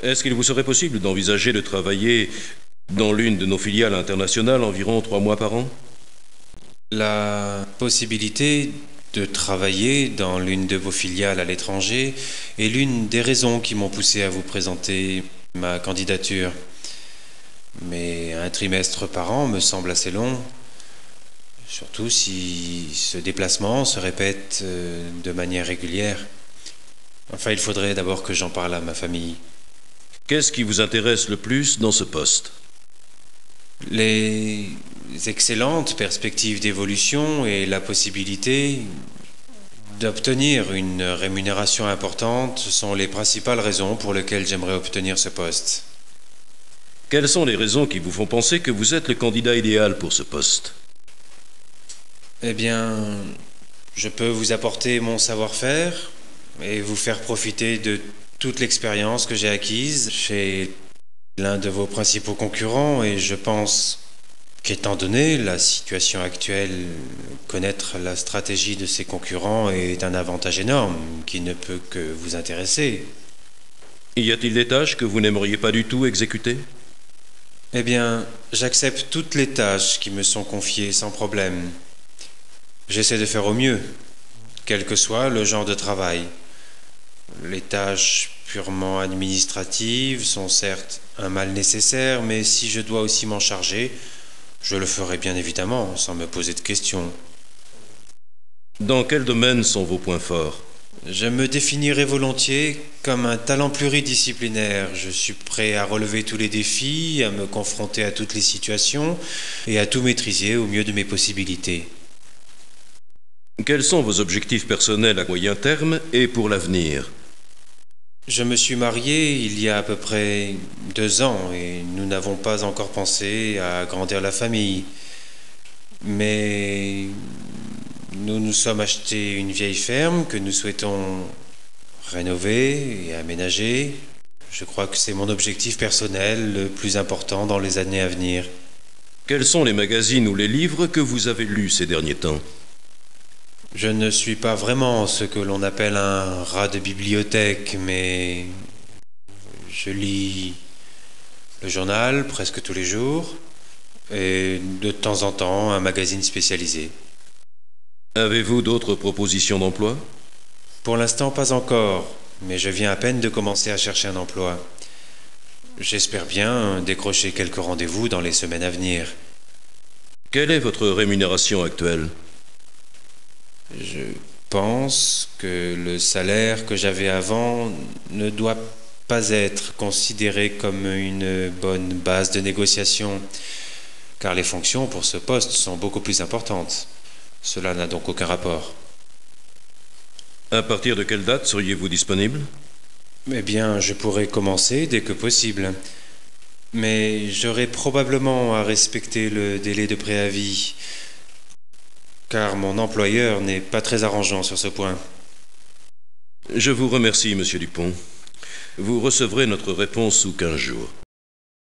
Est-ce qu'il vous serait possible d'envisager de travailler dans l'une de nos filiales internationales environ 3 mois par an? La possibilité de travailler dans l'une de vos filiales à l'étranger est l'une des raisons qui m'ont poussé à vous présenter ma candidature. Mais un trimestre par an me semble assez long, surtout si ce déplacement se répète de manière régulière. Enfin, il faudrait d'abord que j'en parle à ma famille. Qu'est-ce qui vous intéresse le plus dans ce poste? Les excellentes perspectives d'évolution et la possibilité d'obtenir une rémunération importante sont les principales raisons pour lesquelles j'aimerais obtenir ce poste. Quelles sont les raisons qui vous font penser que vous êtes le candidat idéal pour ce poste? Eh bien, je peux vous apporter mon savoir-faire et vous faire profiter de toute l'expérience que j'ai acquise chez l'un de vos principaux concurrents, et je pense qu'étant donné la situation actuelle, connaître la stratégie de ces concurrents est un avantage énorme qui ne peut que vous intéresser. Y a-t-il des tâches que vous n'aimeriez pas du tout exécuter? Eh bien, j'accepte toutes les tâches qui me sont confiées sans problème. J'essaie de faire au mieux, quel que soit le genre de travail. Les tâches purement administratives sont certes un mal nécessaire, mais si je dois aussi m'en charger, je le ferai bien évidemment, sans me poser de questions. Dans quels domaines sont vos points forts? Je me définirai volontiers comme un talent pluridisciplinaire. Je suis prêt à relever tous les défis, à me confronter à toutes les situations et à tout maîtriser au mieux de mes possibilités. Quels sont vos objectifs personnels à moyen terme et pour l'avenir? Je me suis marié il y a à peu près 2 ans et nous n'avons pas encore pensé à agrandir la famille. Mais nous nous sommes achetés une vieille ferme que nous souhaitons rénover et aménager. Je crois que c'est mon objectif personnel le plus important dans les années à venir. Quels sont les magazines ou les livres que vous avez lus ces derniers temps? Je ne suis pas vraiment ce que l'on appelle un rat de bibliothèque, mais je lis le journal presque tous les jours et de temps en temps un magazine spécialisé. Avez-vous d'autres propositions d'emploi? Pour l'instant, pas encore, mais je viens à peine de commencer à chercher un emploi. J'espère bien décrocher quelques rendez-vous dans les semaines à venir. Quelle est votre rémunération actuelle? Je pense que le salaire que j'avais avant ne doit pas être considéré comme une bonne base de négociation, car les fonctions pour ce poste sont beaucoup plus importantes. Cela n'a donc aucun rapport. À partir de quelle date seriez-vous disponible? Eh bien, je pourrais commencer dès que possible, mais j'aurai probablement à respecter le délai de préavis, car mon employeur n'est pas très arrangeant sur ce point. Je vous remercie, monsieur Dupont. Vous recevrez notre réponse sous 15 jours.